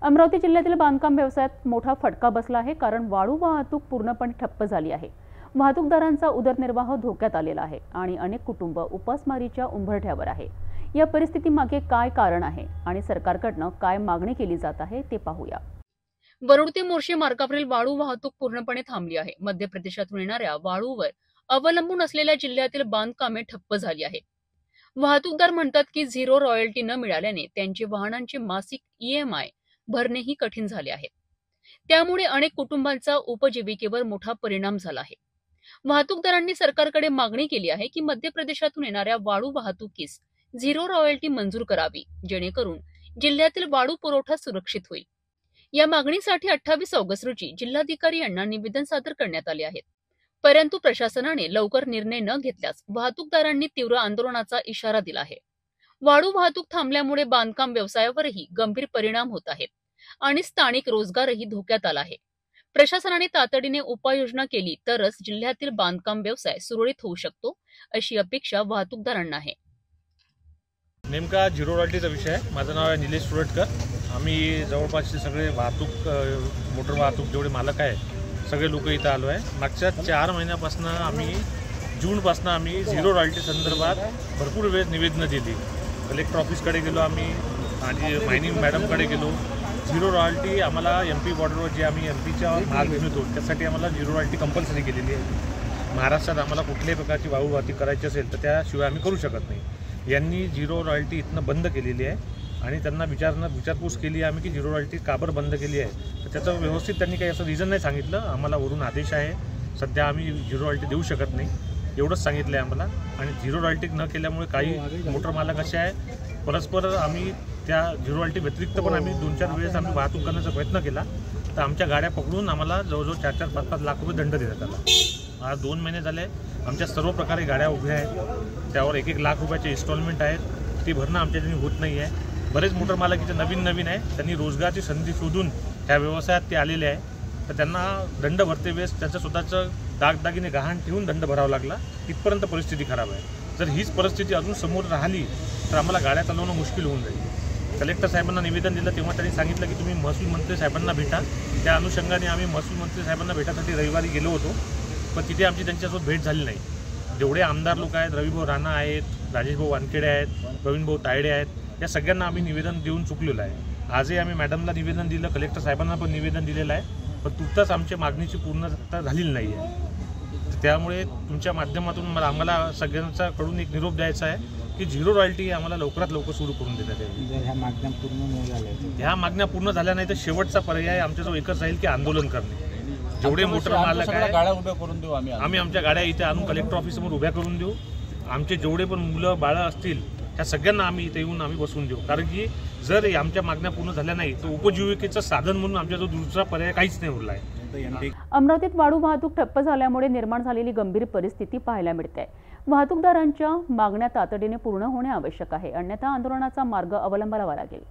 अमरावती जिल्ह्यातील बांधकाम व्यवसायात मोठा फटका बसला आहे, कारण वाळू वाहतूक पूर्णपणे ठप्प झाली आहे। वाहतूकदारांचा उदरनिर्वाह धोक्यात आलेला आहे आणि अनेक कुटुंब उपासमारीच्या उंबरठ्यावर आहे। या परिस्थितीमागे काय कारण आहे आणि सरकारकडून काय मागणी केली जात आहे ते पाहूया। वरुड ते मोर्शी मार्गावरील वाळू वाहतूक पूर्णपणे थांबली आहे। मध्य प्रदेशातून येणाऱ्या वाळूवर अवलंबून असलेल्या जिल्ह्यातील बांधकामे ठप्प झाली आहेत। वाहतूकदार म्हणतात की झिरो रॉयल्टी न मिळाल्याने त्यांचे वाहनांचे मासिक EMI भरणेही कठीण झाले आहे। त्यामुळे अनेक कुटुंबांचा उपजीविकेवर मोठा परिणाम झाला आहे। वाहतूकदारांनी सरकारकडे मागणी केली आहे की मध्य प्रदेशातून येणाऱ्या वाळू वाहतुकीस झिरो रॉयल्टी मंजूर करावी, जेणेकरून जिल्ह्यातील वाळू पुरवठा सुरक्षित होईल। या मागणीसाठी 28 ऑगस्ट रोजी जिल्हाधिकारी यांना निवेदन सादर करण्यात आले आहे। परंतु प्रशासनाने लवकर निर्णय न घेतल्यास वाहतूकदारांनी तीव्र आंदोलनाचा इशारा दिला आहे। वाळू वाहतूक थांबल्यामुळे बांधकाम व्यवसायावरही गंभीर परिणाम होत आहेत आणि स्थानिक रोजगारही धोक्यात आला आहे। प्रशासनाने तातडीने उपाययोजना केली तरच जिल्ह्यातील बांधकाम व्यवसाय सुरळीत होऊ शकतो, अशी अपेक्षा वाहतूकदारांना आहे। नेमका झिरो रॉयल्टीचा विषय आहे। माझं नाव आहे निलेश सुरटकर। आम्ही जवळपासचे सगळे वाहतूक मोटर वाहतूक जेवढे मालक आहे सगळे लोक इथं आलो आहे। मागच्या 4 महिन्यापासून आम्ही जूनपासून आम्ही झिरो रॉयल्टी संदर्भात भरपूर वेळ निवेदनं दिली। कलेक्टर ऑफिसकडे गेलो आम्ही आणि मायनिंग मॅडमकडे गेलो। झिरो रॉयल्टी आम्हाला MP बॉर्डरवर जे आम्ही MPच्या माल घेऊन येतो त्यासाठी आम्हाला झिरो रॉयल्टी कंपल्सरी केलेली आहे। महाराष्ट्रात आम्हाला कुठल्याही प्रकारची वाळू वाहतूक करायची असेल तर त्याशिवाय आम्ही करू शकत नाही। यांनी झिरो रॉयल्टी इथनं बंद केलेली आहे आणि त्यांना विचारपूस केली आम्ही की झिरो रॉयल्टी का बरं बंद केली आहे, तर त्याचं व्यवस्थित त्यांनी काही असं रिझन नाही सांगितलं। आम्हाला वरून आदेश आहे, सध्या आम्ही झिरो रॉयल्टी देऊ शकत नाही एवढंच सांगितलं आहे आम्हाला। आणि झिरो रॉयल्टी न केल्यामुळे काही मोटर मालक असे आहे परस्पर आम्ही त्या झिरो रॉयल्टी व्यतिरिक्त पण आम्ही 2-4 वेळेस आम्ही वाहतूक करण्याचा प्रयत्न केला, तर आमच्या गाड्या पकडून आम्हाला जवळजवळ 4-4, 5-5 लाख रुपये दंड देण्यात आला। आज 2 महिने झाले आमच्या सर्व प्रकारे गाड्या उभ्या आहेत, त्यावर 1-1 लाख रुपयाचे इन्स्टॉलमेंट आहेत, ती भरणं आमच्याकडून होत नाही आहे। बरेच मोटर मालक इथे नवीन आहे, त्यांनी रोजगाराची संधी शोधून त्या व्यवसायात ते आलेले आहे, तर त्यांना दंड भरते वेळेस त्याचं स्वतःचं दागदागिने गहाण ठेवून दंड भरावा लागला। इथपर्यंत परिस्थिती खराब आहे। जर हीच परिस्थिती अजून समोर राहिली तर आम्हाला गाड्या चालवणं मुश्किल होऊन जाईल। कलेक्टर साहेबांना निवेदन दिलं तेव्हा त्यांनी सांगितलं की तुम्ही महसूल मंत्री साहेबांना भेटा। त्या अनुषंगाने आम्ही महसूल मंत्री साहेबांना भेटासाठी रविवारी गेलो होतो, पण तिथे आमची त्यांच्यासोबत भेट झाली नाही। जेवढे आमदार लोक आहेत, रविभाऊ राणा आहेत, राजेशभाऊ वानखेडे आहेत, प्रवीणभाऊ तायडे आहेत, या सगळ्यांना आम्ही निवेदन देऊन चुकलेलं आहे। आजही आम्ही मॅडमला निवेदन दिलं, कलेक्टर साहेबांना पण निवेदन दिलेलं आहे, पण तुर्तास आमच्या मागणीची पूर्णता झालेली नाही आहे। त्यामुळे तुमच्या माध्यमातून आम्हाला सगळ्यांच्याकडून एक निरोप द्यायचा आहे की झिरो रॉयल्टी आम्हाला लवकरात लवकर सुरू करून देण्यात यावी। ह्या मागण्या पूर्ण झाल्या नाही तर शेवटचा पर्याय आमच्याजवळ एकच राहील की आंदोलन करणे। जेवढे मोटर मालक आहे गाड्या उभ्या करून देऊ, आम्ही आमच्या गाड्या इथे आणून कलेक्टर ऑफिससमोर उभ्या करून देऊ। आमचे जेवढे पण मुलं बाळं असतील त्या सगळ्यांना आम्ही इथे येऊन आम्ही बसवून देऊ, कारण की जर आमच्या मागण्या पूर्ण झाल्या नाही तर उपजीविकेचं साधन म्हणून आमच्याजवळ दुसरा पर्याय काहीच नाही उरला आहे। अमरावतीत वाळू वाहतूक ठप्प झाल्यामुळे निर्माण झालेली गंभीर परिस्थिती पाहायला मिळते। वाहतूकदारांच्या मागण्या तातडीने पूर्ण होणे आवश्यक आहे, अन्यथा आंदोलनाचा मार्ग अवलंबावा लागेल।